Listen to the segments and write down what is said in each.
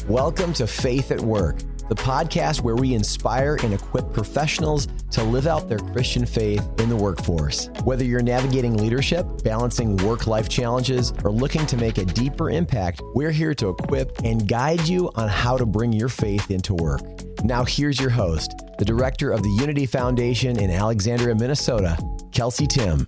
Welcome to Faith at Work, the podcast where we inspire and equip professionals to live out their Christian faith in the workforce. Whether you're navigating leadership, balancing work-life challenges, or looking to make a deeper impact, we're here to equip and guide you on how to bring your faith into work. Now here's your host, the director of the Unity Foundation in Alexandria, Minnesota, Kelsi Tim.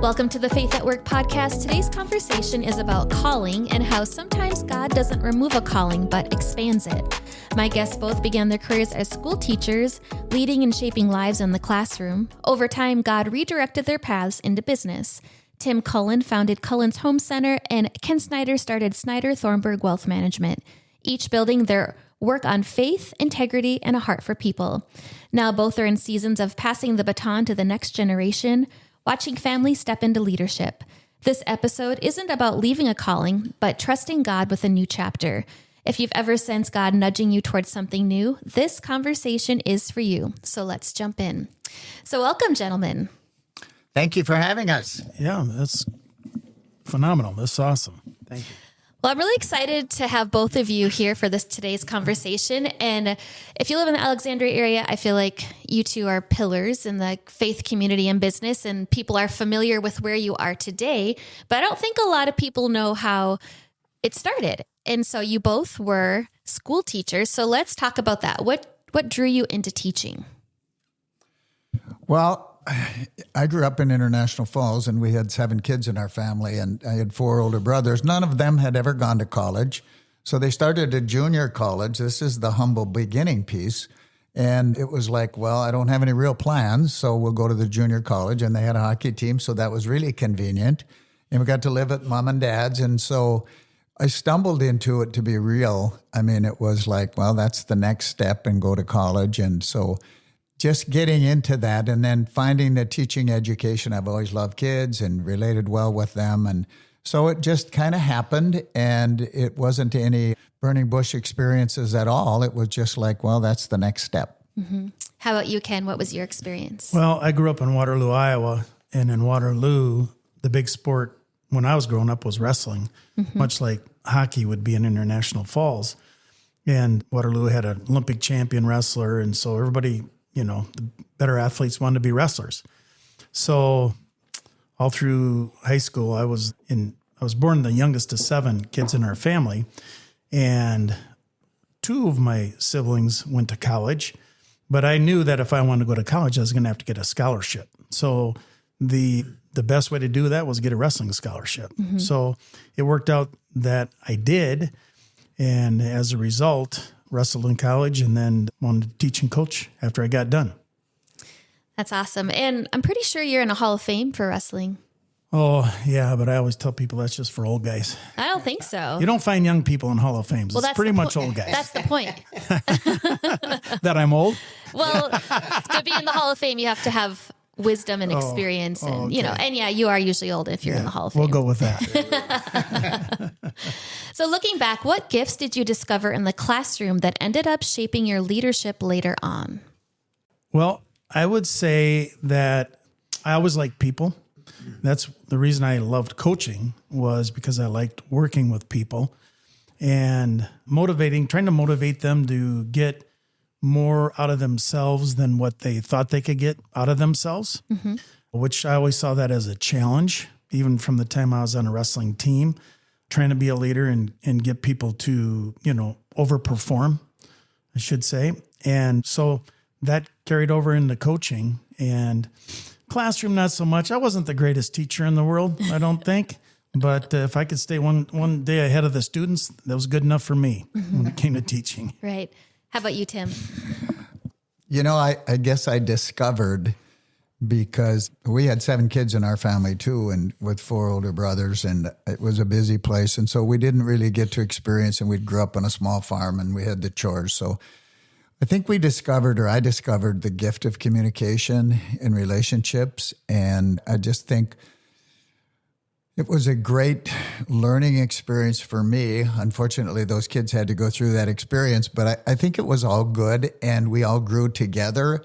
Welcome to the Faith at Work podcast. Today's conversation is about calling and how sometimes God doesn't remove a calling, but expands it. My guests both began their careers as school teachers, leading and shaping lives in the classroom. Over time, God redirected their paths into business. Tim Cullen founded Cullen's Home Center, and Ken Snyder started Snyder Thornburg Wealth Management, each building their work on faith, integrity, and a heart for people. Now both are in seasons of passing the baton to the next generation, watching families step into leadership. This episode isn't about leaving a calling, but trusting God with a new chapter. If you've ever sensed God nudging you towards something new, this conversation is for you. So let's jump in. So welcome, gentlemen. Thank you for having us. Yeah, that's phenomenal. That's awesome. Thank you. Well, I'm really excited to have both of you here for today's conversation. And if you live in the Alexandria area, I feel like you two are pillars in the faith community and business, and people are familiar with where you are today. But I don't think a lot of people know how it started. And so you both were school teachers. So let's talk about that. What drew you into teaching? Well, I grew up in International Falls, and we had 7 kids in our family, and I had 4 older brothers. None of them had ever gone to college. So they started a junior college. This is the humble beginning piece. And it was like, well, I don't have any real plans, so we'll go to the junior college. And they had a hockey team, so that was really convenient. And we got to live at mom and dad's. And so I stumbled into it to be real. I mean, it was like, well, that's the next step, and go to college. And so just getting into that, and then finding the teaching education. I've always loved kids and related well with them. And so it just kind of happened, and it wasn't any burning bush experiences at all. It was just like, well, that's the next step. Mm-hmm. How about you, Ken? What was your experience? Well, I grew up in Waterloo, Iowa, and in Waterloo, the big sport when I was growing up was wrestling, much like hockey would be in International Falls. And Waterloo had an Olympic champion wrestler, and so everybody, the better athletes wanted to be wrestlers. So all through high school, I was born the youngest of 7 kids in our family, and 2 of my siblings went to college, but I knew that if I wanted to go to college, I was going to have to get a scholarship. So the best way to do that was get a wrestling scholarship. Mm-hmm. So it worked out that I did, and as a result, wrestled in college, and then wanted to teach and coach after I got done. That's awesome. And I'm pretty sure you're in a Hall of Fame for wrestling. Oh, yeah, but I always tell people that's just for old guys. I don't think so. You don't find young people in Hall of Fames. Well, it's pretty much old guys. That's the point. That I'm old? Well, to be in the Hall of Fame, you have to have wisdom and experience, and okay. and you are usually old if you're in the Hall of Fame. We'll go with that. So looking back, what gifts did you discover in the classroom that ended up shaping your leadership later on? Well, I would say that I always liked people. That's the reason I loved coaching, was because I liked working with people and trying to motivate them to get more out of themselves than what they thought they could get out of themselves, which I always saw that as a challenge, even from the time I was on a wrestling team, trying to be a leader and get people to, overperform, I should say. And so that carried over into coaching, and classroom, not so much. I wasn't the greatest teacher in the world, I don't think. But if I could stay one day ahead of the students, that was good enough for me when it came to teaching. Right. How about you, Tim? I guess I discovered, because we had 7 kids in our family too, and with 4 older brothers, and it was a busy place. And so we didn't really get to experience, and we grew up on a small farm, and we had the chores. So I think I discovered the gift of communication in relationships. And I just think it was a great learning experience for me. Unfortunately, those kids had to go through that experience, but I think it was all good, and we all grew together.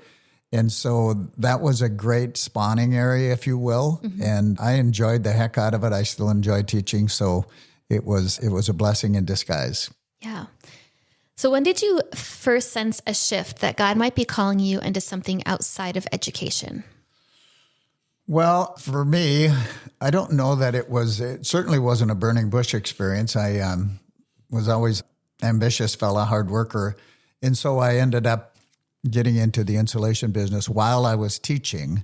And so that was a great spawning area, if you will. And I enjoyed the heck out of it. I still enjoy teaching. So it was a blessing in disguise. Yeah. So when did you first sense a shift that God might be calling you into something outside of education? Well, for me, I don't know that it certainly wasn't a burning bush experience. I was always ambitious fella, hard worker. And so I ended up getting into the insulation business while I was teaching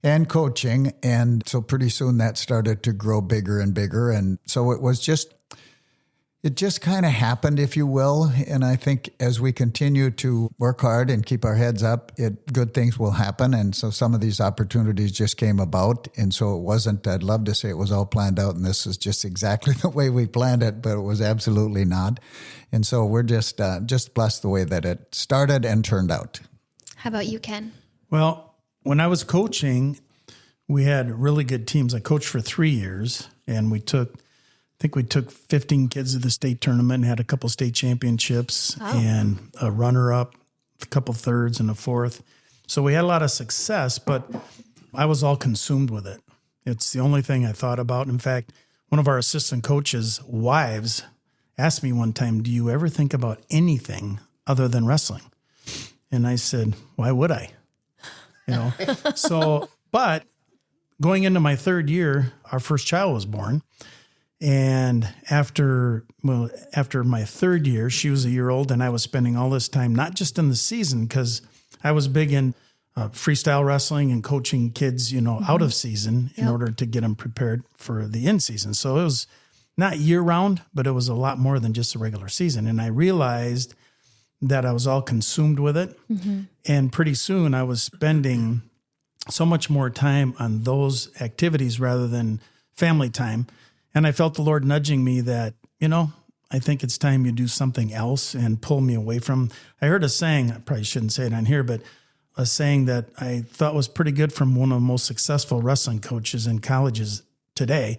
and coaching. And so pretty soon that started to grow bigger and bigger. And so it just kind of happened, if you will. And I think as we continue to work hard and keep our heads up, good things will happen. And so some of these opportunities just came about. And so it wasn't, I'd love to say it was all planned out and this is just exactly the way we planned it, but it was absolutely not. And so we're just blessed the way that it started and turned out. How about you, Ken? Well, when I was coaching, we had really good teams. I coached for 3 years, and we took 15 kids to the state tournament and had a couple state championships and a runner-up, a couple thirds and a fourth. So we had a lot of success, but I was all consumed with it. It's the only thing I thought about. In fact, one of our assistant coaches' wives asked me one time, "Do you ever think about anything other than wrestling?" And I said, "Why would I?" But going into my third year, our first child was born. And after my third year, she was a year old, and I was spending all this time, not just in the season, because I was big in freestyle wrestling and coaching kids, out of season in order to get them prepared for the in season. So it was not year round, but it was a lot more than just a regular season. And I realized that I was all consumed with it. And pretty soon I was spending so much more time on those activities rather than family time. And I felt the Lord nudging me that, I think it's time you do something else and pull me away from. I heard a saying, I probably shouldn't say it on here, but a saying that I thought was pretty good from one of the most successful wrestling coaches in colleges today,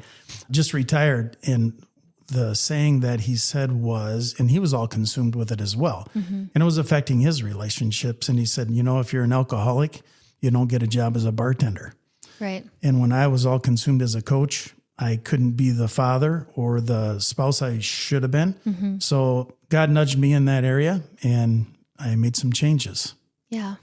just retired. And the saying that he said was, and he was all consumed with it as well. And it was affecting his relationships. And he said, if you're an alcoholic, you don't get a job as a bartender. Right. And when I was all consumed as a coach, I couldn't be the father or the spouse I should have been. So God nudged me in that area and I made some changes. Yeah.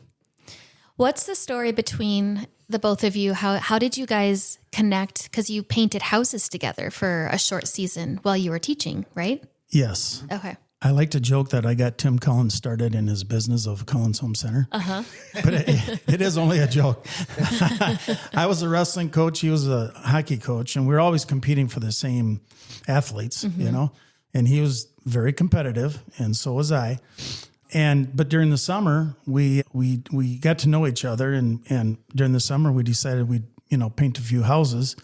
What's the story between the both of you? How did you guys connect? Because you painted houses together for a short season while you were teaching, right? Yes. Okay. I like to joke that I got Tim Cullen started in his business of Cullen's Home Center. But it is only a joke. I was a wrestling coach. He was a hockey coach. And we were always competing for the same athletes, And he was very competitive, and so was I. But during the summer, we got to know each other. And during the summer, we decided we'd, paint a few houses.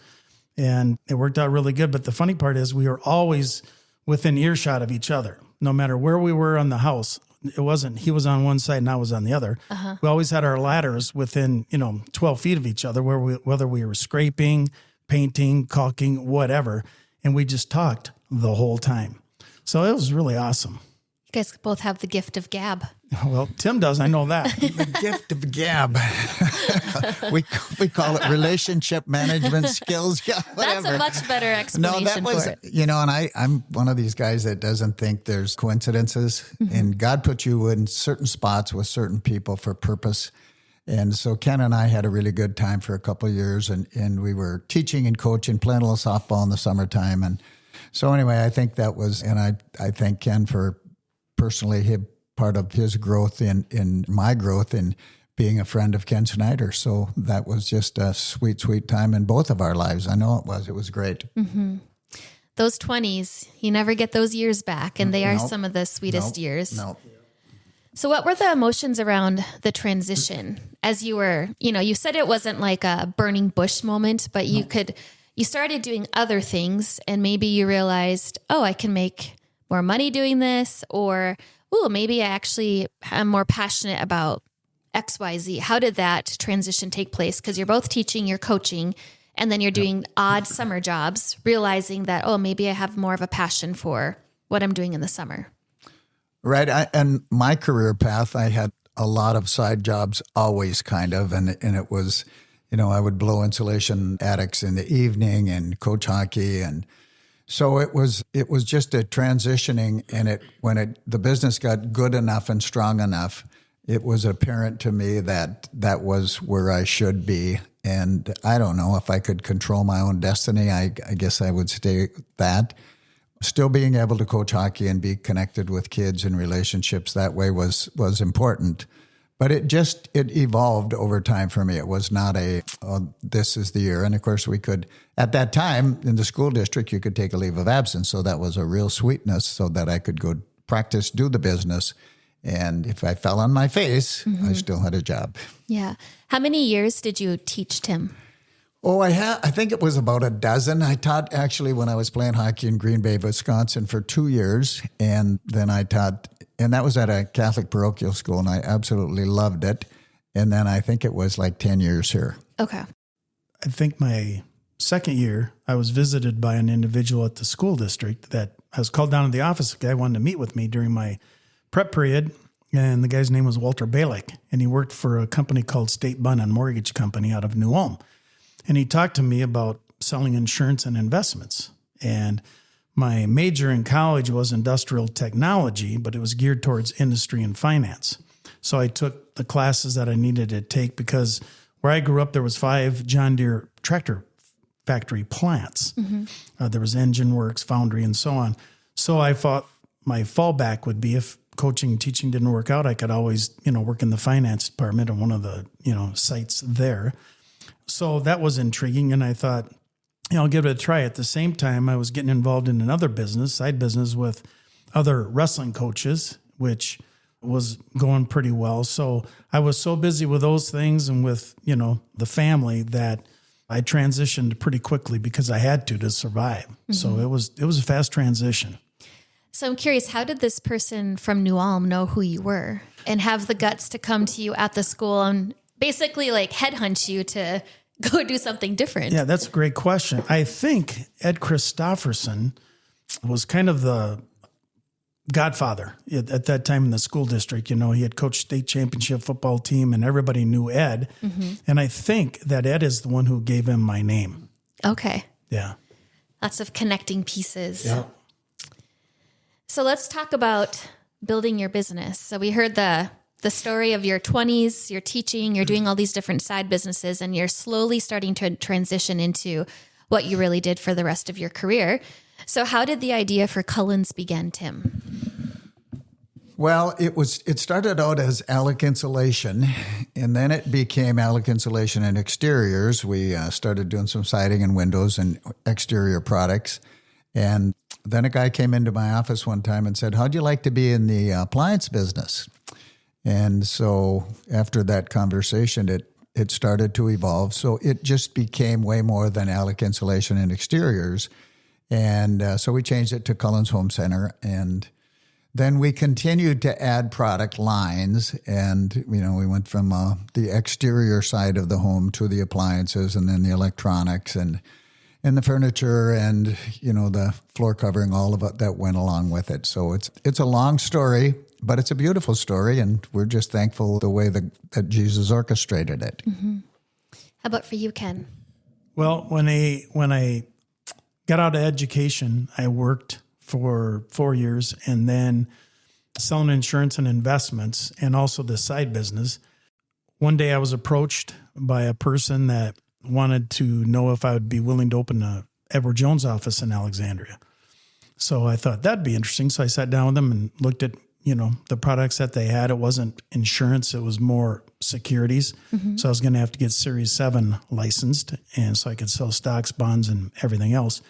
And it worked out really good. But the funny part is we were always within earshot of each other. No matter where we were on the house, it wasn't, he was on one side and I was on the other. We always had our ladders within, 12 feet of each other, whether we were scraping, painting, caulking, whatever. And we just talked the whole time. So it was really awesome. You guys both have the gift of gab. Well, Tim does. I know that. The gift of gab. we call it relationship management skills. Yeah, whatever. That's a much better explanation for it. And I'm one of these guys that doesn't think there's coincidences. And God put you in certain spots with certain people for purpose. And so Ken and I had a really good time for a couple of years. And we were teaching and coaching, playing a little softball in the summertime. And so anyway, I think that was, and I thank Ken for personally part of his growth in my growth in being a friend of Ken Snyder. So that was just a sweet, sweet time in both of our lives. I know it was. It was great. Those 20s, you never get those years back, and they are some of the sweetest years. So what were the emotions around the transition as you were, you said it wasn't like a burning bush moment, but you started doing other things and maybe you realized, I can make more money doing this, or, maybe I actually am more passionate about XYZ. How did that transition take place? Because you're both teaching, you're coaching, and then you're doing odd summer jobs, realizing that, maybe I have more of a passion for what I'm doing in the summer. Right. And my career path, I had a lot of side jobs always kind of, and it was, I would blow insulation attics in the evening and coach hockey. And So it was just a transitioning, and the business got good enough and strong enough, it was apparent to me that was where I should be. And I don't know if I could control my own destiny. I guess I would stay that. Still being able to coach hockey and be connected with kids and relationships that way was important. But it evolved over time for me. It was not this is the year. And of course we could, at that time in the school district, you could take a leave of absence. So that was a real sweetness so that I could go practice, do the business. And if I fell on my face, I still had a job. Yeah. How many years did you teach Tim? Oh, I think it was about a dozen. I taught actually when I was playing hockey in Green Bay, Wisconsin for 2 years. And then I taught, and that was at a Catholic parochial school, and I absolutely loved it. And then I think it was like 10 years here. Okay. I think my second year, I was visited by an individual at the school district that I was called down to the office. The guy wanted to meet with me during my prep period. And the guy's name was Walter Balick, and he worked for a company called State Bond and Mortgage Company out of New Ulm. And he talked to me about selling insurance and investments. And my major in college was industrial technology, but it was geared towards industry and finance. So I took the classes that I needed to take because where I grew up, there was 5 John Deere tractor factory plants. There was Engine Works, Foundry, and so on. So I thought my fallback would be if teaching didn't work out, I could always, work in the finance department on one of the, sites there. So that was intriguing. And I thought, I'll give it a try. At the same time, I was getting involved in another side business with other wrestling coaches, which was going pretty well. So I was so busy with those things and with, the family that I transitioned pretty quickly because I had to survive. So it was a fast transition. So I'm curious, how did this person from New Ulm know who you were and have the guts to come to you at the school and basically like headhunt you to go do something different? Yeah, that's a great question. I think Ed Christofferson was kind of the godfather at that time in the school district. He had coached state championship football team and everybody knew Ed. And I think that Ed is the one who gave him my name. Okay. Yeah. Lots of connecting pieces. Yeah. So let's talk about building your business. So we heard the story of your 20s, you're teaching, you're doing all these different side businesses, and you're slowly starting to transition into what you really did for the rest of your career. So how did the idea for Cullen's begin, Tim? Well, it started out as Alec Insulation, and then it became Alec Insulation and Exteriors. We started doing some siding and windows and exterior products. And then a guy came into my office one time and said, "How'd you like to be in the appliance business?" And so after that conversation, it started to evolve. So it just became way more than Alec Insulation and Exteriors. And so we changed it to Cullen's Home Center. And then we continued to add product lines. And, we went from the exterior side of the home to the appliances and then the electronics and the furniture and, the floor covering, all of it that went along with it. So it's a long story, but it's a beautiful story, and we're just thankful the way that Jesus orchestrated it. How about for you, Ken? Well, when I got out of education, I worked for 4 years and then selling insurance and investments and also the side business. One day I was approached by a person that wanted to know if I would be willing to open a Edward Jones office in Alexandria. So I thought that'd be interesting. So I sat down with them and looked at, the products that they had. It wasn't insurance. It was more securities. So I was going to have to get Series 7 licensed. And so I could sell stocks, bonds, and everything else.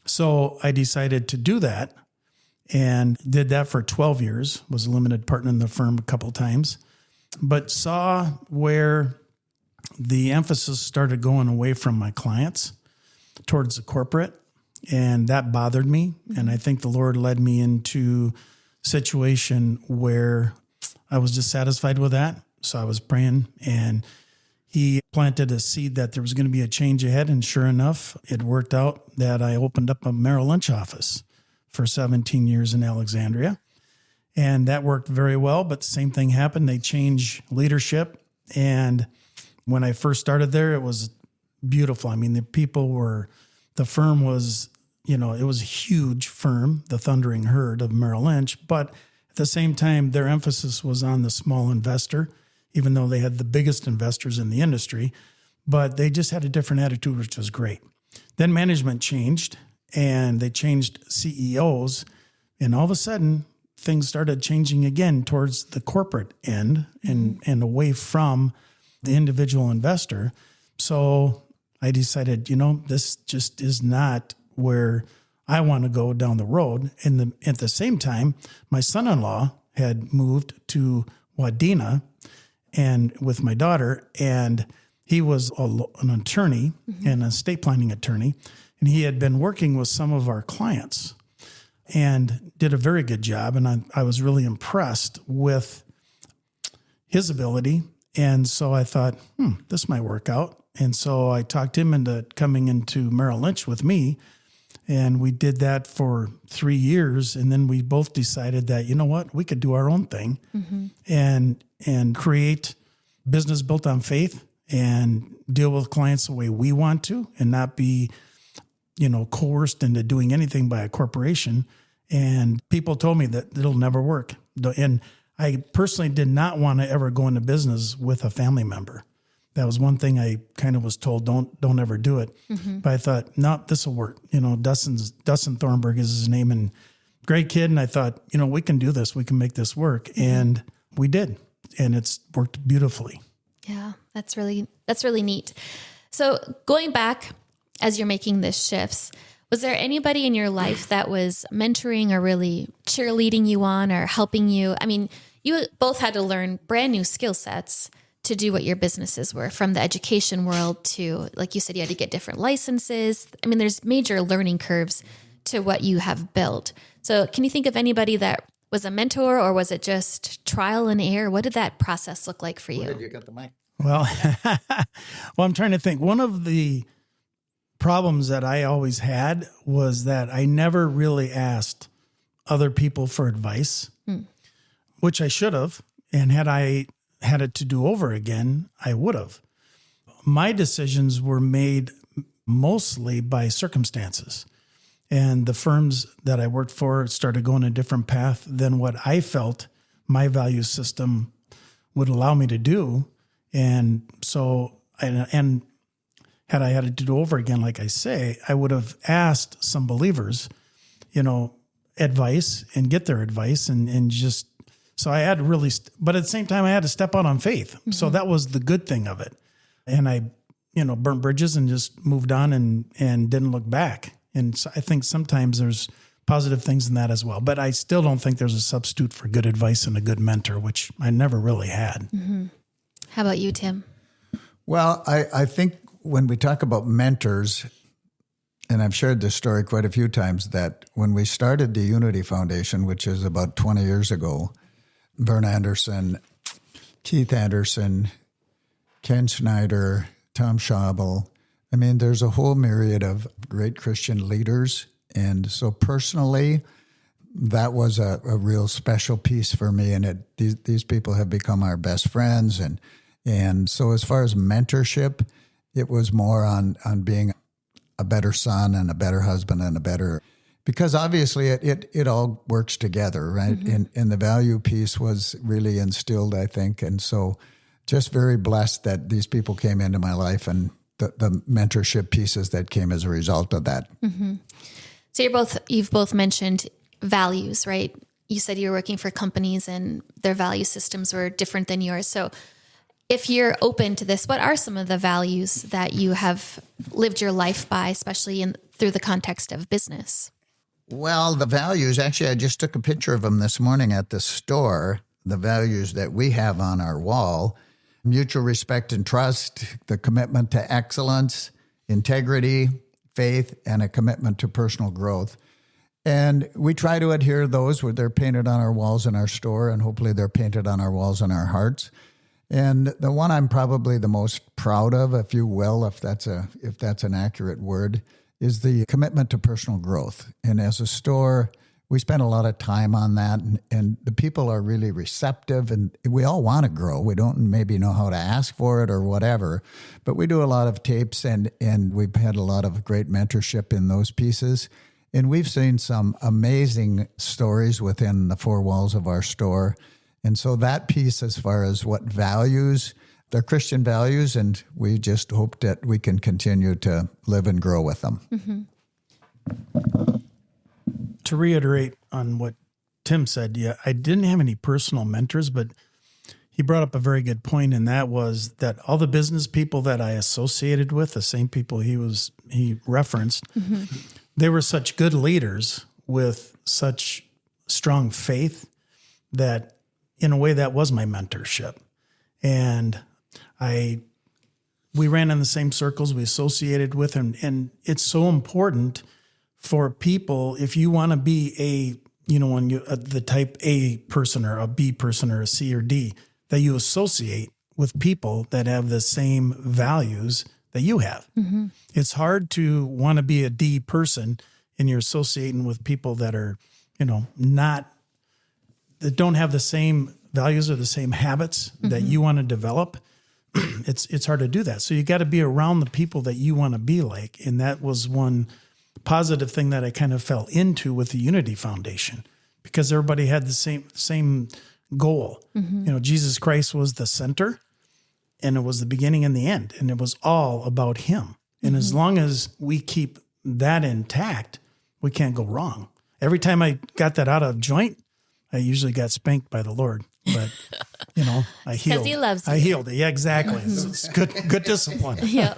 So I decided to do that and did that for 12 years, was a limited partner in the firm a couple times, but saw where the emphasis started going away from my clients towards the corporate, and that bothered me. And I think the Lord led me into a situation where I was dissatisfied with that. So I was praying, and He planted a seed that there was going to be a change ahead. And sure enough, it worked out that I opened up a Merrill Lynch office for 17 years in Alexandria. And that worked very well, but the same thing happened. They changed leadership. And when I first started there, it was beautiful. I mean, the firm was, it was a huge firm, the Thundering Herd of Merrill Lynch, but at the same time, their emphasis was on the small investor, even though they had the biggest investors in the industry, but they just had a different attitude, which was great. Then management changed, and they changed CEOs, and all of a sudden, things started changing again towards the corporate end and away from the individual investor. So I decided, this just is not where I want to go down the road. And at the same time, my son-in-law had moved to Wadena and with my daughter, and he was an attorney and an estate planning attorney, and he had been working with some of our clients and did a very good job. And I was really impressed with his ability. And so I thought, this might work out. And so I talked him into coming into Merrill Lynch with me. And we did that for 3 years. And then we both decided that, we could do our own thing and create business built on faith and deal with clients the way we want to and not be coerced into doing anything by a corporation. And people told me that it'll never work. And I personally did not want to ever go into business with a family member. That was one thing I kind of was told, don't ever do it. But I thought, no, this will work. Dustin Thornburg is his name, and great kid. And I thought, we can do this. We can make this work. And we did. And it's worked beautifully. Yeah, that's really neat. So going back, as you're making this shifts, was there anybody in your life that was mentoring or really cheerleading you on or helping you? I mean, you both had to learn brand new skill sets to do what your businesses were, from the education world to, like you said, you had to get different licenses. I mean, there's major learning curves to what you have built. So can you think of anybody that was a mentor, or was it just trial and error? What did that process look like for you? Where did you get the mic? Well, I'm trying to think. One of the problems that I always had was that I never really asked other people for advice, which I should have. And had I had it to do over again, I would have. My decisions were made mostly by circumstances. And the firms that I worked for started going a different path than what I felt my value system would allow me to do. And so, and had I had to do over again, like I say, I would have asked some believers, advice and get their advice and just, so I had to really, but at the same time, I had to step out on faith. So that was the good thing of it. And I, burnt bridges and just moved on and didn't look back. And so I think sometimes there's positive things in that as well. But I still don't think there's a substitute for good advice and a good mentor, which I never really had. How about you, Tim? Well, I think when we talk about mentors, and I've shared this story quite a few times, that when we started the Unity Foundation, which is about 20 years ago, Vern Anderson, Keith Anderson, Ken Snyder, Tom Schabel, there's a whole myriad of great Christian leaders. And so personally, that was a real special piece for me. And these people have become our best friends. And so as far as mentorship, it was more on being a better son and a better husband and because obviously it all works together, right? And the value piece was really instilled, I think. And so just very blessed that these people came into my life and the mentorship pieces that came as a result of that. So you've both mentioned values, right? You said you were working for companies and their value systems were different than yours. So if you're open to this, what are some of the values that you have lived your life by, especially through the context of business? Well, the values, actually, I just took a picture of them this morning at the store, the values that we have on our wall: mutual respect and trust, the commitment to excellence, integrity, faith, and a commitment to personal growth. And we try to adhere to those where they're painted on our walls in our store, and hopefully they're painted on our walls in our hearts. And the one I'm probably the most proud of, if you will, if that's an accurate word, is the commitment to personal growth. And as a store, we spend a lot of time on that, and the people are really receptive, and we all want to grow. We don't maybe know how to ask for it or whatever, but we do a lot of tapes, and we've had a lot of great mentorship in those pieces. And we've seen some amazing stories within the four walls of our store. And so that piece, as far as what values, they're Christian values, and we just hope that we can continue to live and grow with them. Mm-hmm. To reiterate on what Tim said, yeah, I didn't have any personal mentors, but he brought up a very good point, and that was that all the business people that I associated with, the same people he referenced, mm-hmm. they were such good leaders with such strong faith that, in a way, that was my mentorship. And we ran in the same circles, we associated with them, and it's so important for people, if you want to be the type A person or a B person or a C or D, that you associate with people that have the same values that you have. Mm-hmm. It's hard to want to be a D person and you're associating with people that are, that don't have the same values or the same habits mm-hmm. that you want to develop. It's hard to do that. So you got to be around the people that you want to be like. And that was one positive thing that I kind of fell into with the Unity Foundation, because everybody had the same goal. Mm-hmm. Jesus Christ was the center, and it was the beginning and the end, and it was all about him. And mm-hmm. as long as we keep that intact, we can't go wrong. Every time I got that out of joint, I usually got spanked by the Lord. But, I healed. Because he loves you. I healed it. Yeah, exactly. It's good discipline. Yeah.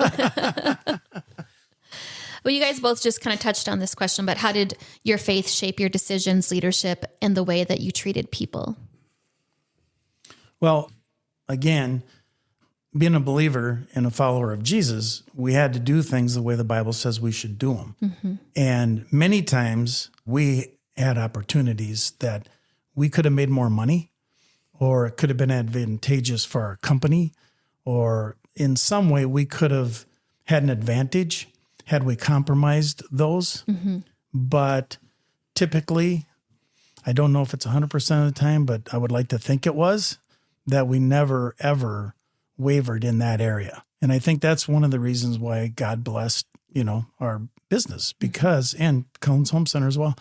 Well, you guys both just kind of touched on this question, but how did your faith shape your decisions, leadership, and the way that you treated people? Well, again, being a believer and a follower of Jesus, we had to do things the way the Bible says we should do them. Mm-hmm. And many times we had opportunities that we could have made more money, or it could have been advantageous for our company, or in some way we could have had an advantage had we compromised those. Mm-hmm. But typically, I don't know if it's 100% of the time, but I would like to think it was, that we never, ever wavered in that area. And I think that's one of the reasons why God blessed, our business, because, and Cullen's Home Center as well,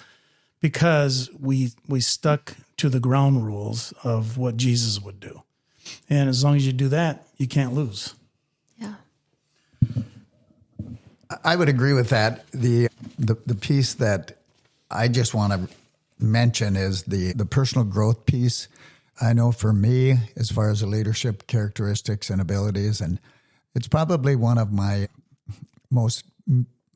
because we stuck to the ground rules of what Jesus would do. And as long as you do that, you can't lose. Yeah. I would agree with that. The piece that I just want to mention is the personal growth piece. I know for me, as far as the leadership characteristics and abilities, and it's probably one of my most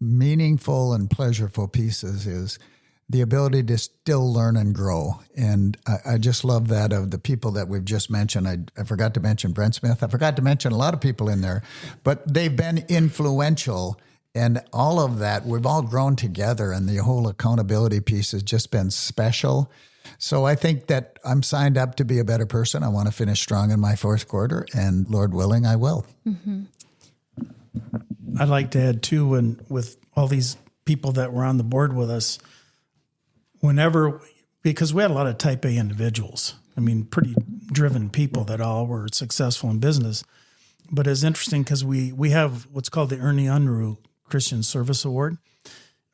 meaningful and pleasurable pieces, is the ability to still learn and grow. And I just love that of the people that we've just mentioned. I forgot to mention Brent Smith. I forgot to mention a lot of people in there, but they've been influential. And all of that, we've all grown together, and the whole accountability piece has just been special. So I think that I'm signed up to be a better person. I want to finish strong in my fourth quarter, and Lord willing, I will. Mm-hmm. I'd like to add too, with all these people that were on the board with us, because we had a lot of type A individuals. I mean, pretty driven people that all were successful in business. But it's interesting because we have what's called the Ernie Unruh Christian Service Award.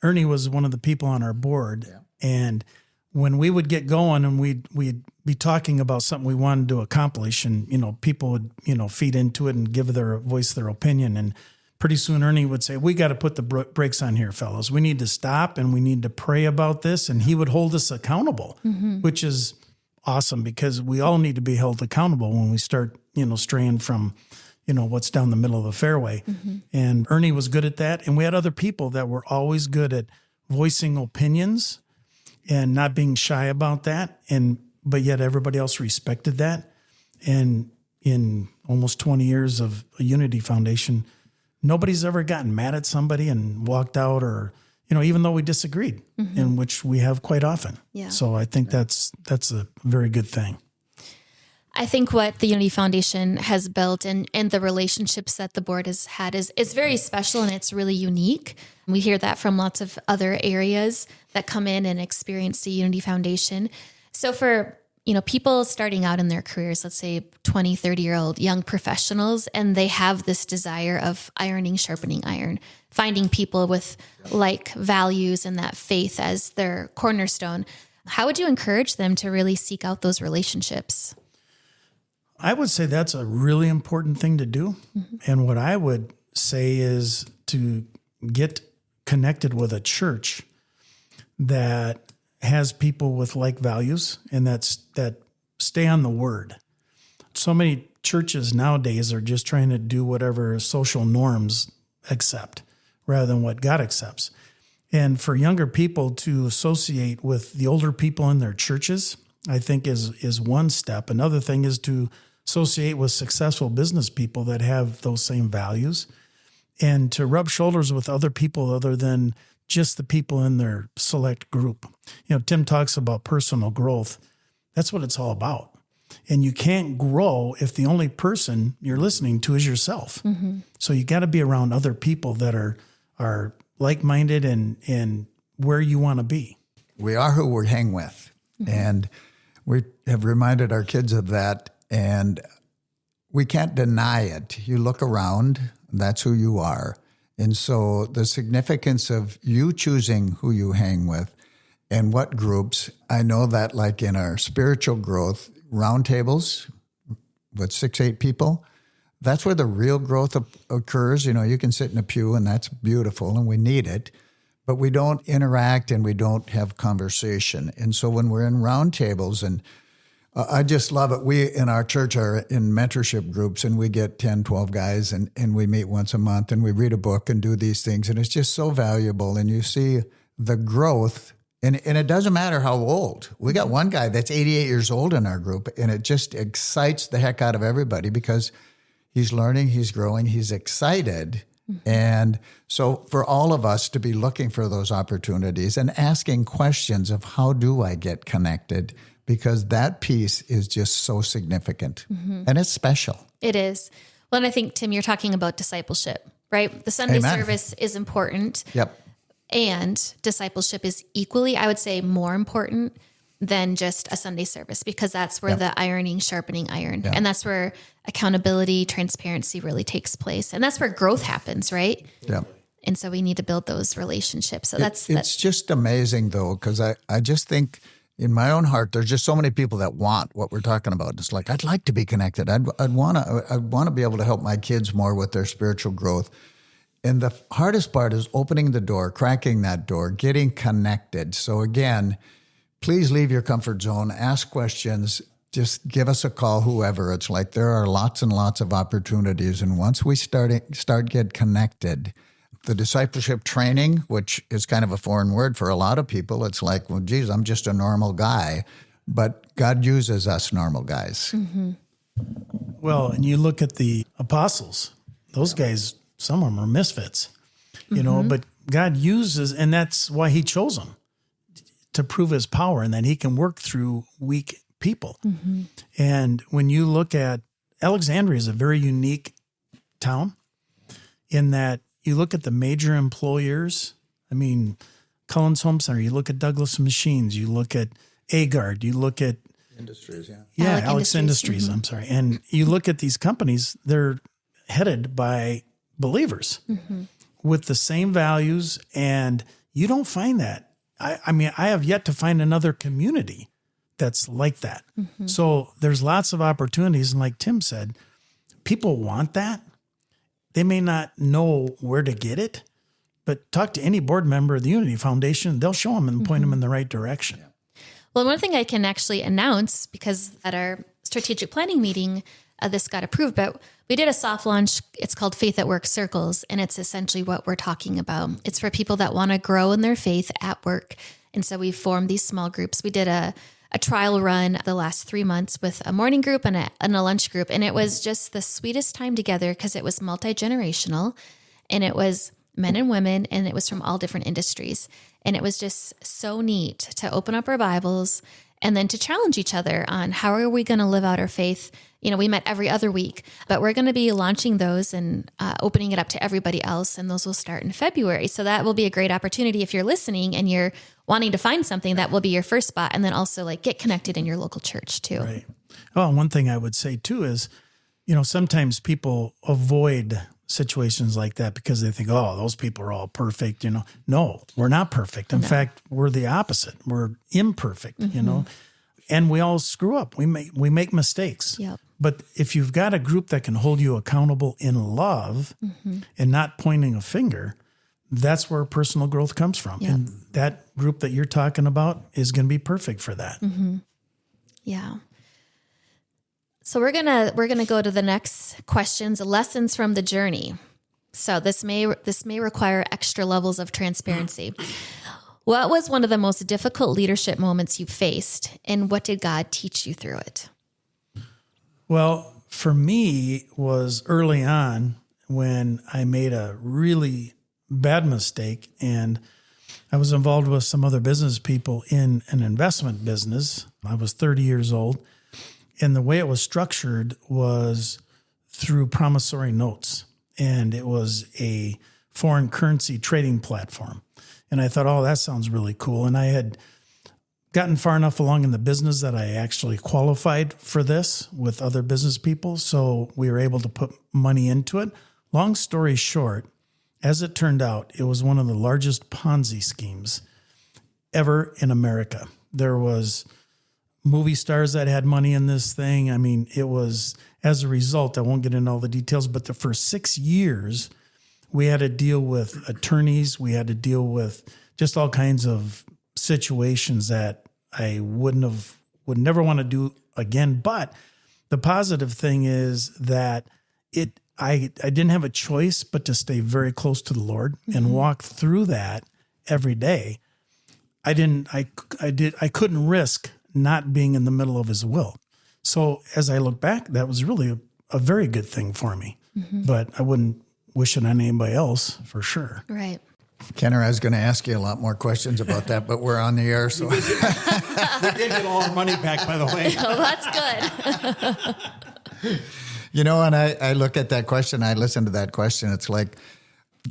Ernie was one of the people on our board. Yeah. And when we would get going and we'd be talking about something we wanted to accomplish, and, people would, feed into it and give their opinion. And pretty soon Ernie would say, we got to put the brakes on here, fellas. We need to stop and we need to pray about this. And he would hold us accountable, mm-hmm. which is awesome, because we all need to be held accountable when we start, straying from, what's down the middle of the fairway. Mm-hmm. And Ernie was good at that. And we had other people that were always good at voicing opinions and not being shy about that. But yet everybody else respected that. And in almost 20 years of a Unity Foundation, nobody's ever gotten mad at somebody and walked out, or, even though we disagreed, mm-hmm. in which we have quite often. Yeah. So I think that's a very good thing. I think what the Unity Foundation has built and the relationships that the board has had is very special, and it's really unique. We hear that from lots of other areas that come in and experience the Unity Foundation. So for, people starting out in their careers, let's say 20, 30-year-old young professionals, and they have this desire of ironing, sharpening iron, finding people with like values and that faith as their cornerstone. How would you encourage them to really seek out those relationships? I would say that's a really important thing to do. Mm-hmm. And what I would say is to get connected with a church that has people with like values and that stay on the word. So many churches nowadays are just trying to do whatever social norms accept rather than what God accepts. And for younger people to associate with the older people in their churches, I think is one step. Another thing is to associate with successful business people that have those same values, and to rub shoulders with other people other than just the people in their select group. Tim talks about personal growth. That's what it's all about. And you can't grow if the only person you're listening to is yourself. Mm-hmm. So you got to be around other people that are like-minded and where you want to be. We are who we hang with. Mm-hmm. And we have reminded our kids of that. And we can't deny it. You look around, that's who you are. And so the significance of you choosing who you hang with and what groups, I know that like in our spiritual growth, roundtables with 6-8 people, that's where the real growth occurs. You can sit in a pew and that's beautiful and we need it, but we don't interact and we don't have conversation. And so when we're in roundtables, and I just love it. We in our church are in mentorship groups and we get 10, 12 guys and we meet once a month and we read a book and do these things. And it's just so valuable. And you see the growth and it doesn't matter how old. We got one guy that's 88 years old in our group and it just excites the heck out of everybody because he's learning, he's growing, he's excited. Mm-hmm. And so for all of us to be looking for those opportunities and asking questions of how do I get connected? Because that piece is just so significant and it's special. It is. Well, and I think, Tim, you're talking about discipleship, right? The Sunday Amen. Service is important. Yep. And discipleship is equally, I would say, more important than just a Sunday service because that's where the ironing, sharpening iron. Yep. And that's where accountability, transparency really takes place. And that's where growth happens, right? Yeah. And so we need to build those relationships. So it's just amazing, though, because I just think in my own heart, there's just so many people that want what we're talking about. It's like, I'd like to be connected. I'd want to be able to help my kids more with their spiritual growth. And the hardest part is opening the door, cracking that door, getting connected. So again, please leave your comfort zone, ask questions, just give us a call, whoever. It's like there are lots and lots of opportunities. And once we start get connected, the discipleship training, which is kind of a foreign word for a lot of people, it's like, well, geez, I'm just a normal guy. But God uses us normal guys. Mm-hmm. Well, and you look at the apostles, those guys, some of them are misfits, but God uses, and that's why he chose them, to prove his power and that he can work through weak people. Mm-hmm. And when you look at Alexandria is a very unique town in that you look at the major employers. I mean, Cullen's Home Center, you look at Douglas Machines, you look at Agard, you look at Industries, Alex Industries, mm-hmm. I'm sorry. And you look at these companies, they're headed by believers mm-hmm. with the same values, and you don't find that. I mean, I have yet to find another community that's like that. Mm-hmm. So there's lots of opportunities, and like Tim said, people want that. They may not know where to get it, but talk to any board member of the Unity Foundation. They'll show them and point them in the right direction. Well, one thing I can actually announce, because at our strategic planning meeting, this got approved, but we did a soft launch. It's called Faith at Work Circles, and it's essentially what we're talking about. It's for people that want to grow in their faith at work. And so we formed these small groups. We did a trial run the last 3 months with a morning group and a lunch group. And it was just the sweetest time together because it was multi-generational and it was men and women, and it was from all different industries. And it was just so neat to open up our Bibles and then to challenge each other on how are we going to live out our faith. You know, we met every other week, but we're going to be launching those and opening it up to everybody else. And those will start in February. So that will be a great opportunity if you're listening and you're wanting to find something, that will be your first spot. And then also like get connected in your local church too. Right. Well, one thing I would say too is, you know, sometimes people avoid situations like that because they think, oh, those people are all perfect. You know, no, we're not perfect. In fact, we're the opposite. We're imperfect, you know, and we all screw up. We make mistakes. Yep. But if you've got a group that can hold you accountable in love and not pointing a finger, that's where personal growth comes from. Yep. And that group that you're talking about is going to be perfect for that. Yeah. So we're gonna go to the next questions, lessons from the journey. So this may require extra levels of transparency. What was one of the most difficult leadership moments you faced, and what did God teach you through it? Well, for me was early on when I made a really bad mistake, and I was involved with some other business people in an investment business. I was 30 years old. And the way it was structured was through promissory notes. And it was a foreign currency trading platform. And I thought, oh, that sounds really cool. And I had gotten far enough along in the business that I actually qualified for this with other business people. So we were able to put money into it. Long story short, as it turned out, it was one of the largest Ponzi schemes ever in America. There was movie stars that had money in this thing. I mean, it was, as a result, I won't get into all the details, but the first 6 years, we had to deal with attorneys. We had to deal with just all kinds of situations that I would never want to do again. But the positive thing is that I didn't have a choice but to stay very close to the Lord and walk through that every day. I couldn't risk not being in the middle of his will. So as I look back, that was really a very good thing for me, but I wouldn't wish it on anybody else for sure. Right. Kenner, I was going to ask you a lot more questions about that, but we're on the air. So We did get all our money back, by the way. Oh, that's good. You know, and I look at that question, I listen to that question. It's like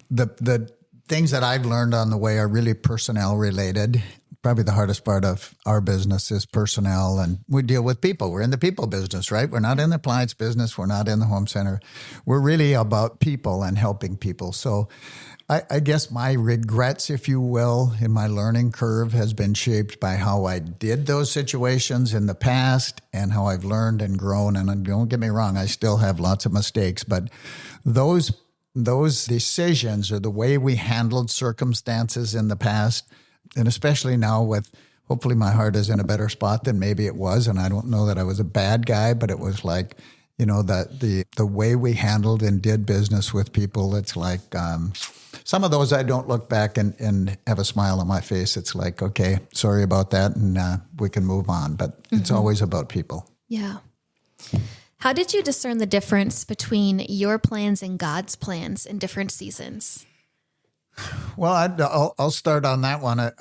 the things that I've learned on the way are really personnel related. Probably the hardest part of our business is personnel, and we deal with people. We're in the people business, right? We're not in the appliance business. We're not in the home center. We're really about people and helping people. So I guess my regrets, if you will, in my learning curve has been shaped by how I did those situations in the past and how I've learned and grown. And don't get me wrong, I still have lots of mistakes, but those decisions or the way we handled circumstances in the past, and especially now with, hopefully my heart is in a better spot than maybe it was. And I don't know that I was a bad guy, but it was like, you know, that the way we handled and did business with people, it's like some of those I don't look back and have a smile on my face. It's like, okay, sorry about that. And we can move on. But it's always about people. Yeah. How did you discern the difference between your plans and God's plans in different seasons? Well, I'll start on that one.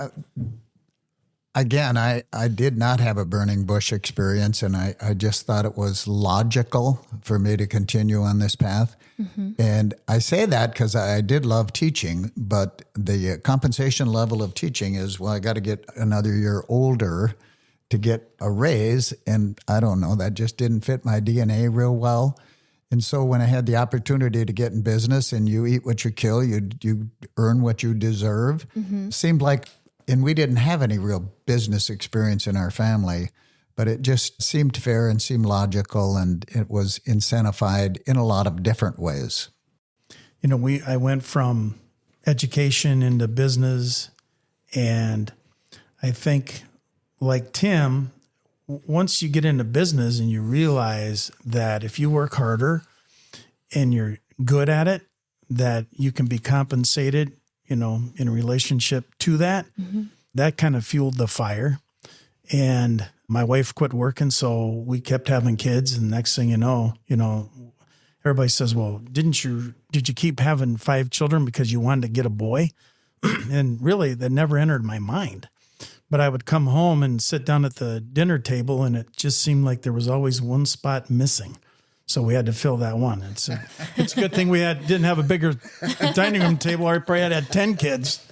Again, I did not have a burning bush experience, and I just thought it was logical for me to continue on this path. And I say that because I did love teaching, but the compensation level of teaching is, well, I got to get another year older to get a raise. And I don't know, that just didn't fit my DNA real well. And so when I had the opportunity to get in business and you eat what you kill, you earn what you deserve, seemed like, and we didn't have any real business experience in our family, but it just seemed fair and seemed logical, and it was incentivized in a lot of different ways. You know, I went from education into business, and I think like Tim, once you get into business and you realize that if you work harder and you're good at it, that you can be compensated, you know, in relationship to that, that kind of fueled the fire. And my wife quit working, so we kept having kids. And next thing you know, everybody says, well, did you keep having 5 children because you wanted to get a boy? And really, that never entered my mind. But I would come home and sit down at the dinner table, and it just seemed like there was always one spot missing. So we had to fill that one. It's a good thing we didn't have a bigger dining room table, or I probably had 10 kids.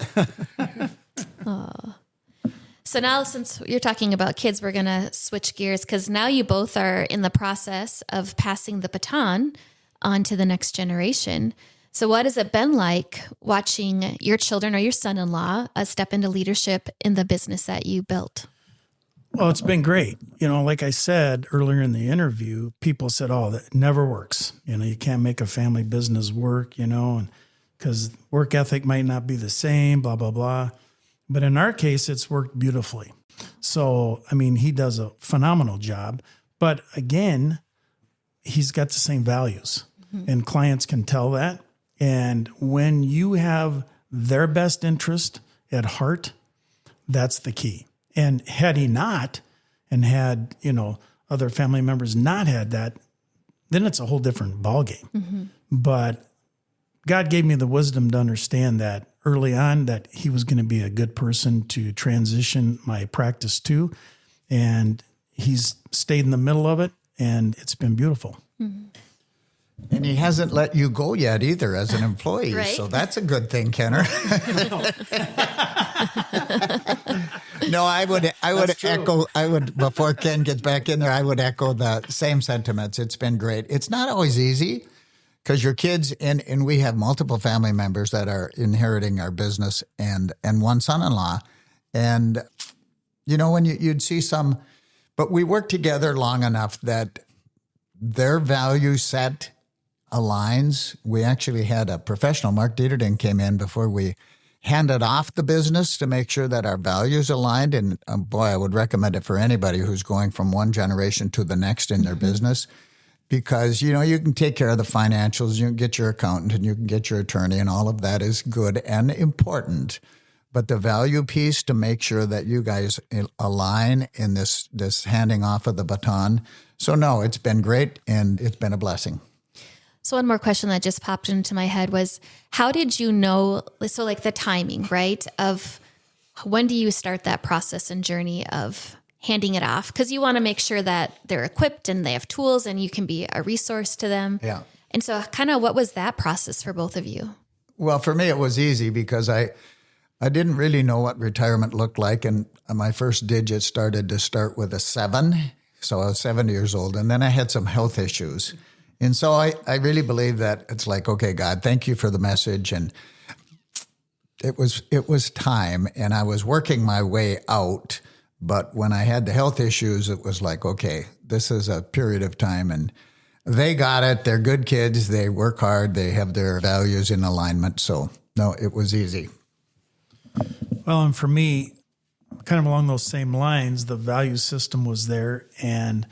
So now, since you're talking about kids, we're going to switch gears, because now you both are in the process of passing the baton on to the next generation. So what has it been like watching your children or your son-in-law step into leadership in the business that you built? Well, it's been great. Like I said earlier in the interview, people said, oh, that never works. You can't make a family business work, and because work ethic might not be the same, blah, blah, blah. But in our case, it's worked beautifully. So, he does a phenomenal job. But again, he's got the same values, and clients can tell that. And when you have their best interest at heart, that's the key. And had he not, and had, other family members not had that, then it's a whole different ballgame. Mm-hmm. But God gave me the wisdom to understand that early on, that he was going to be a good person to transition my practice to. And he's stayed in the middle of it, and it's been beautiful. Mm-hmm. And he hasn't let you go yet either as an employee. Right? So that's a good thing, Kenner. No, I would echo, before Ken gets back in there, I would echo the same sentiments. It's been great. It's not always easy because your kids, and we have multiple family members that are inheriting our business and one son-in-law. And, when you'd see some, but we worked together long enough that their value set aligns. We actually had a professional, Mark Dieterding came in before we handed off the business to make sure that our values aligned. And boy, I would recommend it for anybody who's going from one generation to the next in their business, because, you can take care of the financials, you can get your accountant and you can get your attorney, and all of that is good and important. But the value piece, to make sure that you guys align in this handing off of the baton. So no, it's been great, and it's been a blessing. So one more question that just popped into my head was, how did you know, so like the timing, right, of when do you start that process and journey of handing it off? Because you want to make sure that they're equipped and they have tools and you can be a resource to them. Yeah. And so kind of what was that process for both of you? Well, for me, it was easy because I didn't really know what retirement looked like. And my first digit started with a 7. So I was 70 years old. And then I had some health issues. And so I really believe that it's like, okay, God, thank you for the message. And it was time, and I was working my way out. But when I had the health issues, it was like, okay, this is a period of time, and they got it. They're good kids. They work hard. They have their values in alignment. So no, it was easy. Well, and for me, kind of along those same lines, the value system was there, and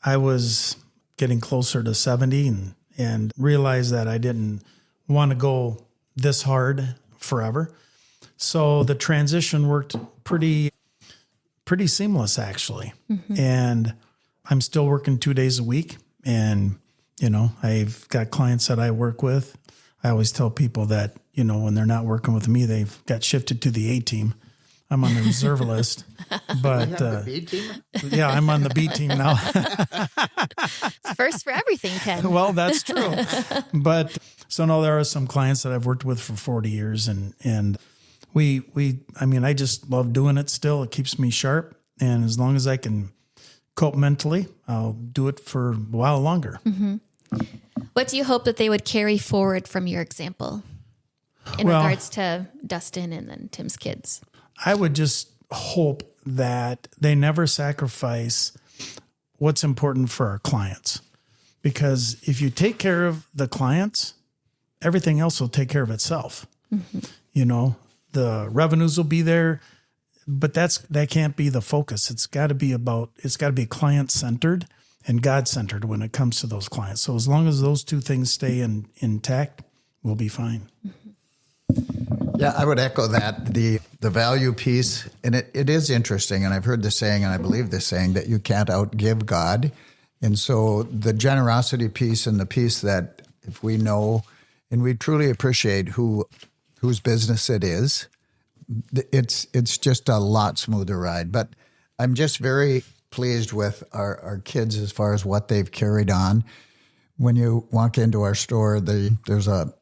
I was getting closer to 70 and realized that I didn't want to go this hard forever. So the transition worked pretty seamless, actually. Mm-hmm. And I'm still working 2 days a week. And, I've got clients that I work with. I always tell people that, when they're not working with me, they've got shifted to the A team. I'm on the reserve list, but the B team? Yeah, I'm on the B team now. It's first for everything, Ken. Well, that's true. But so no, there are some clients that I've worked with for 40 years, and I just love doing it still. It keeps me sharp, and as long as I can cope mentally, I'll do it for a while longer. Mm-hmm. What do you hope that they would carry forward from your example in regards to Dustin and then Tim's kids? I would just hope that they never sacrifice what's important for our clients. Because if you take care of the clients, everything else will take care of itself. Mm-hmm. The revenues will be there, but that can't be the focus. It's got to be client-centered and God-centered when it comes to those clients. So as long as those two things stay intact, we'll be fine. Mm-hmm. Yeah, I would echo that. The value piece, and it is interesting, and I've heard the saying, and I believe the saying, that you can't outgive God. And so the generosity piece and the piece that if we know and we truly appreciate whose business it is, it's just a lot smoother ride. But I'm just very pleased with our kids as far as what they've carried on. When you walk into our store, there's a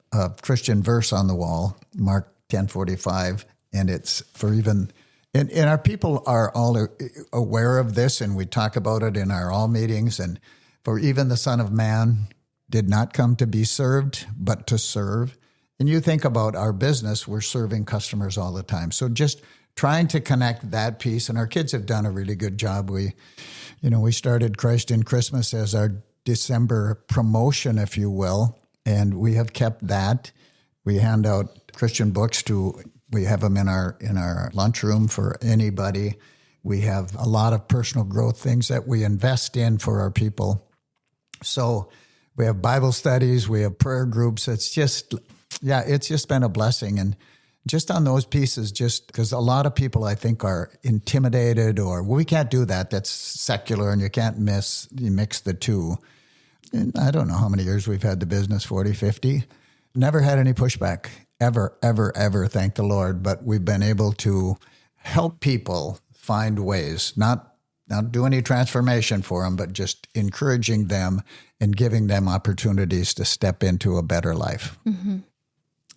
Christian verse on the wall, Mark 10:45, and it's for even... And our people are all aware of this, and we talk about it in our all meetings. And for even the Son of Man did not come to be served, but to serve. And you think about our business, we're serving customers all the time. So just trying to connect that piece, and our kids have done a really good job. We started Christ in Christmas as our December promotion, if you will, and we have kept that. We hand out Christian books we have them in our lunchroom for anybody. We have a lot of personal growth things that we invest in for our people. So we have Bible studies, we have prayer groups. It's just been a blessing. And just on those pieces, just because a lot of people I think are intimidated or, well, we can't do that. That's secular and you can't mix the two. And I don't know how many years we've had the business, 40, 50. Never had any pushback. Ever, thank the Lord. But we've been able to help people find ways, not do any transformation for them, but just encouraging them and giving them opportunities to step into a better life. Mm-hmm.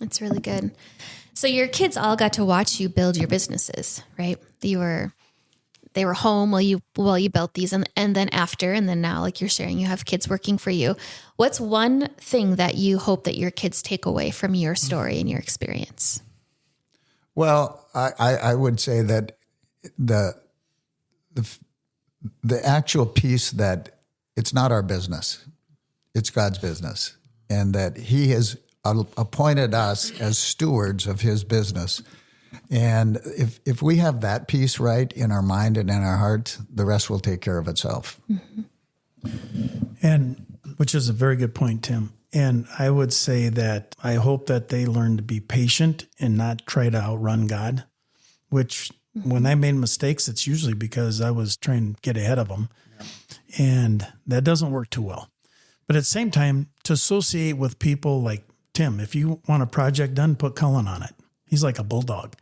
That's really good. So your kids all got to watch you build your businesses, right? They were home while you built these, and then after, and then now, like you're sharing, you have kids working for you. What's one thing that you hope that your kids take away from your story and your experience? Well, I would say that the actual piece that it's not our business, it's God's business, and that He has appointed us as stewards of His business. And if we have that piece right in our mind and in our heart, the rest will take care of itself. Mm-hmm. And which is a very good point, Tim. And I would say that I hope that they learn to be patient and not try to outrun God, which when I made mistakes, it's usually because I was trying to get ahead of them. Yeah. And that doesn't work too well. But at the same time, to associate with people like Tim, if you want a project done, put Cullen on it. He's like a bulldog.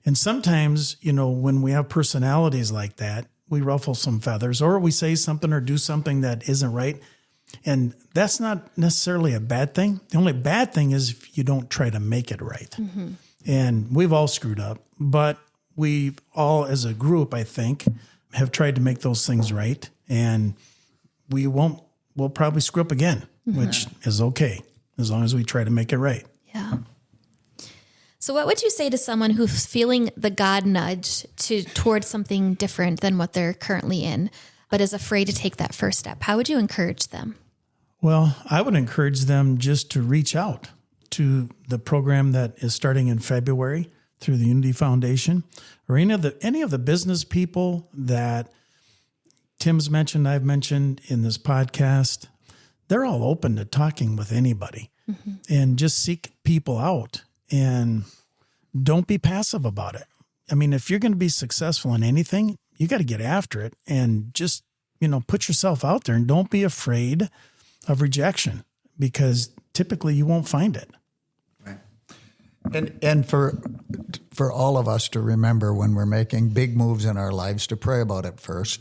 And sometimes, when we have personalities like that, we ruffle some feathers or we say something or do something that isn't right. And that's not necessarily a bad thing. The only bad thing is if you don't try to make it right. Mm-hmm. And we've all screwed up, but we've all as a group, I think, have tried to make those things right. And we'll probably screw up again, mm-hmm. which is okay as long as we try to make it right. Yeah. So what would you say to someone who's feeling the God nudge towards something different than what they're currently in, but is afraid to take that first step? How would you encourage them? Well, I would encourage them just to reach out to the program that is starting in February through the Unity Foundation, or any of the business people that Tim's mentioned, I've mentioned in this podcast. They're all open to talking with anybody, mm-hmm. and just seek people out. And don't be passive about it. I mean, if you're going to be successful in anything, you got to get after it and just, put yourself out there and don't be afraid of rejection because typically you won't find it. Right. And for all of us to remember when we're making big moves in our lives to pray about it first.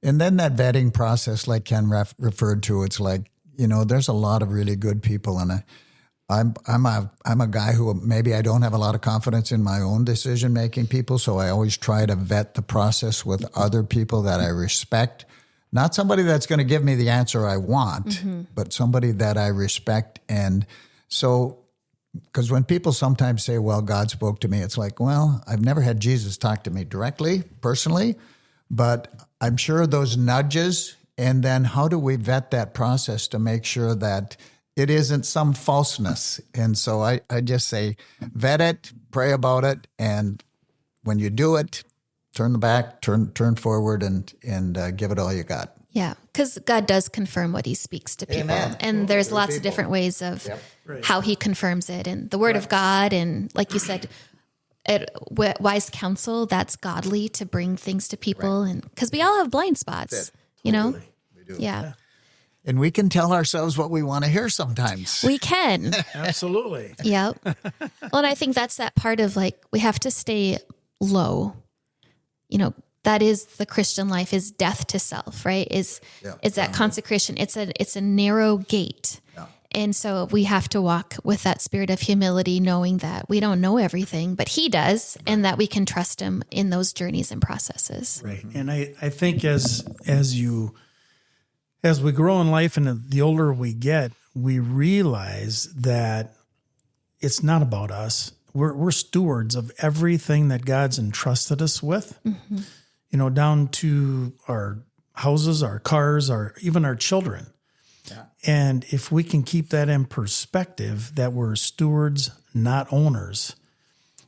And then that vetting process, like Ken referred to, it's like, there's a lot of really good people in it. I'm a guy who maybe I don't have a lot of confidence in my own decision-making people, so I always try to vet the process with other people that I respect. Not somebody that's going to give me the answer I want, mm-hmm. but somebody that I respect. And so, because when people sometimes say, well, God spoke to me, it's like, well, I've never had Jesus talk to me directly, personally, but I'm sure those nudges, and then how do we vet that process to make sure that it isn't some falseness. And so I just say, vet it, pray about it, and when you do it, turn forward and give it all you got. Yeah, because God does confirm what He speaks to people. Amen. And there's lots of different ways of how He confirms it. And the Word of God, and like you said, wise counsel, that's godly to bring things to people. Right. And because we all have blind spots, Totally. We Yeah. And we can tell ourselves what we want to hear sometimes. We can. Absolutely. Yep. Well, and I think that's that part of like, we have to stay low. You know, that is the Christian life, is death to self, right? Is that consecration. It's a narrow gate. Yeah. And so we have to walk with that spirit of humility, knowing that we don't know everything, but he does, and that we can trust him in those journeys and processes. Right. And I think as we grow in life and the older we get, we realize that it's not about us. We're stewards of everything that God's entrusted us with, you know, down to our houses, our cars, even our children. Yeah. And if we can keep that in perspective, that we're stewards, not owners,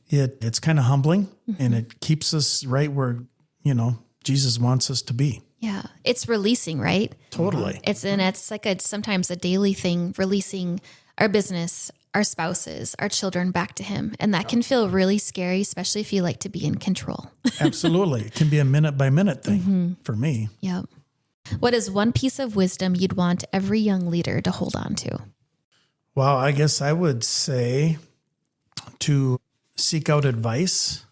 it's kind of humbling, and it keeps us right where, you know, Jesus wants us to be. Yeah. It's releasing, right? Totally. It's like sometimes a daily thing, releasing our business, our spouses, our children back to him. And that can feel really scary, especially if you like to be in control. Absolutely. It can be a minute by minute thing for me. Yep. What is one piece of wisdom you'd want every young leader to hold on to? Well, I guess I would say to seek out advice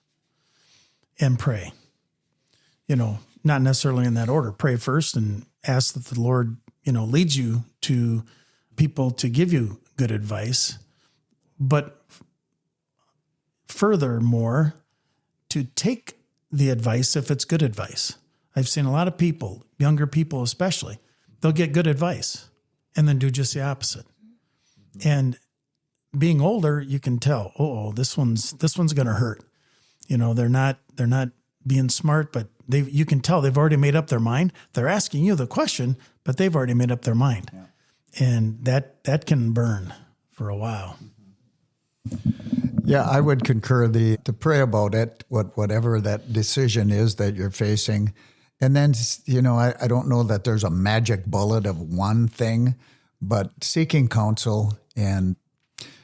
and pray. You know, not necessarily in that order. Pray first and ask that the Lord, you know, leads you to people to give you good advice. But furthermore, to take the advice if it's good advice. I've seen a lot of people, younger people especially, they'll get good advice and then do just the opposite. And being older, you can tell, this one's going to hurt. You know, they're not being smart, but you can tell they've already made up their mind. They're asking you the question, but they've already made up their mind. Yeah. And that can burn for a while. Yeah, I would concur to pray about it, whatever that decision is that you're facing. And then, you know, I don't know that there's a magic bullet of one thing, but seeking counsel and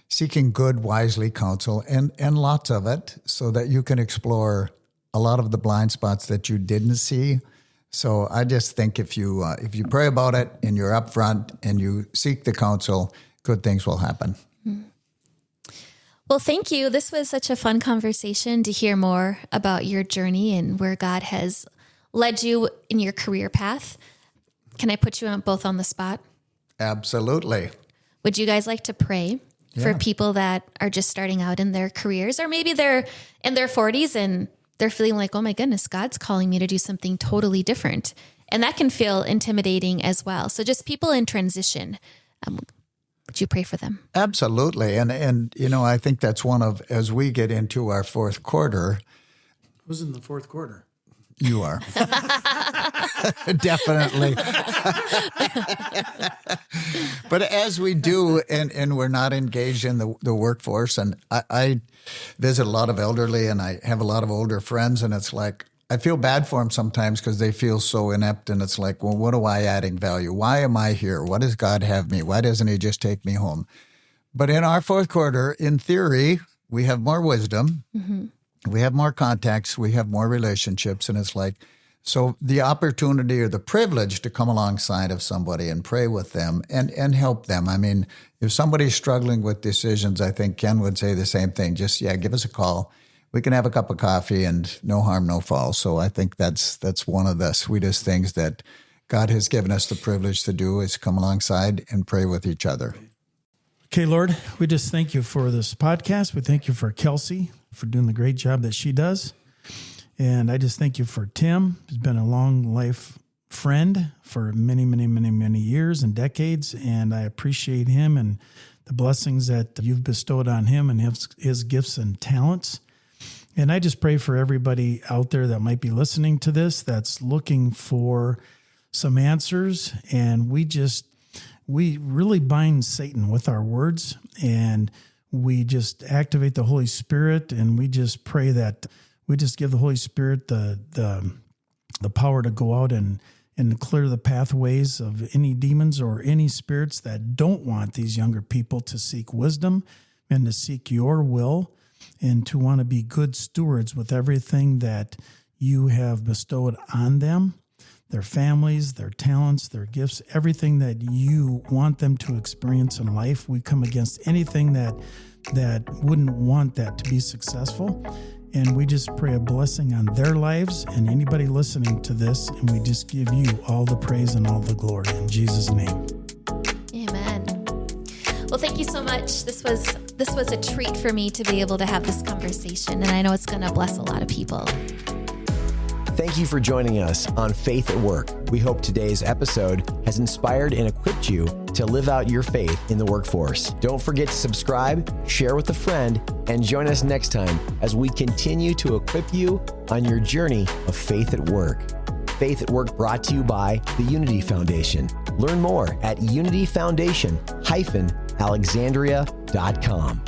seeking good, wisely counsel and lots of it so that you can explore a lot of the blind spots that you didn't see. So I just think if you pray about it and you're upfront and you seek the counsel, good things will happen. Well, thank you. This was such a fun conversation to hear more about your journey and where God has led you in your career path. Can I put you both on the spot? Absolutely. Would you guys like to pray for people that are just starting out in their careers, or maybe they're in their 40s and they're feeling like, oh my goodness, God's calling me to do something totally different. And that can feel intimidating as well. So just people in transition, would you pray for them? Absolutely. And you know, I think that's as we get into our fourth quarter. Who's in the fourth quarter? You are. Definitely. But as we do, and we're not engaged in the workforce, and I visit a lot of elderly, and I have a lot of older friends, and it's like, I feel bad for them sometimes because they feel so inept, and it's like, well, what am I adding value? Why am I here? What does God have me? Why doesn't he just take me home? But in our fourth quarter, in theory, we have more wisdom. Mm-hmm. We have more contacts, we have more relationships, and it's like, so the opportunity or the privilege to come alongside of somebody and pray with them and help them. I mean, if somebody's struggling with decisions, I think Ken would say the same thing. Just, give us a call. We can have a cup of coffee and no harm, no foul. So I think that's one of the sweetest things that God has given us the privilege to do, is come alongside and pray with each other. Okay, Lord, we just thank you for this podcast. We thank you for Kelsi, for doing the great job that she does. And I just thank you for Tim, who's been a long life friend for many, many, many, many years and decades. And I appreciate him and the blessings that you've bestowed on him and his gifts and talents. And I just pray for everybody out there that might be listening to this, that's looking for some answers. And we really bind Satan with our words, and we just activate the Holy Spirit, and we just pray that we just give the Holy Spirit the power to go out and clear the pathways of any demons or any spirits that don't want these younger people to seek wisdom and to seek your will and to want to be good stewards with everything that you have bestowed on them, their families, their talents, their gifts, everything that you want them to experience in life. We come against anything that wouldn't want that to be successful. And we just pray a blessing on their lives and anybody listening to this. And we just give you all the praise and all the glory in Jesus' name. Amen. Well, thank you so much. This was a treat for me to be able to have this conversation, and I know it's going to bless a lot of people. Thank you for joining us on Faith at Work. We hope today's episode has inspired and equipped you to live out your faith in the workforce. Don't forget to subscribe, share with a friend, and join us next time as we continue to equip you on your journey of faith at work. Faith at Work brought to you by the Unity Foundation. Learn more at unityfoundation-alexandria.com.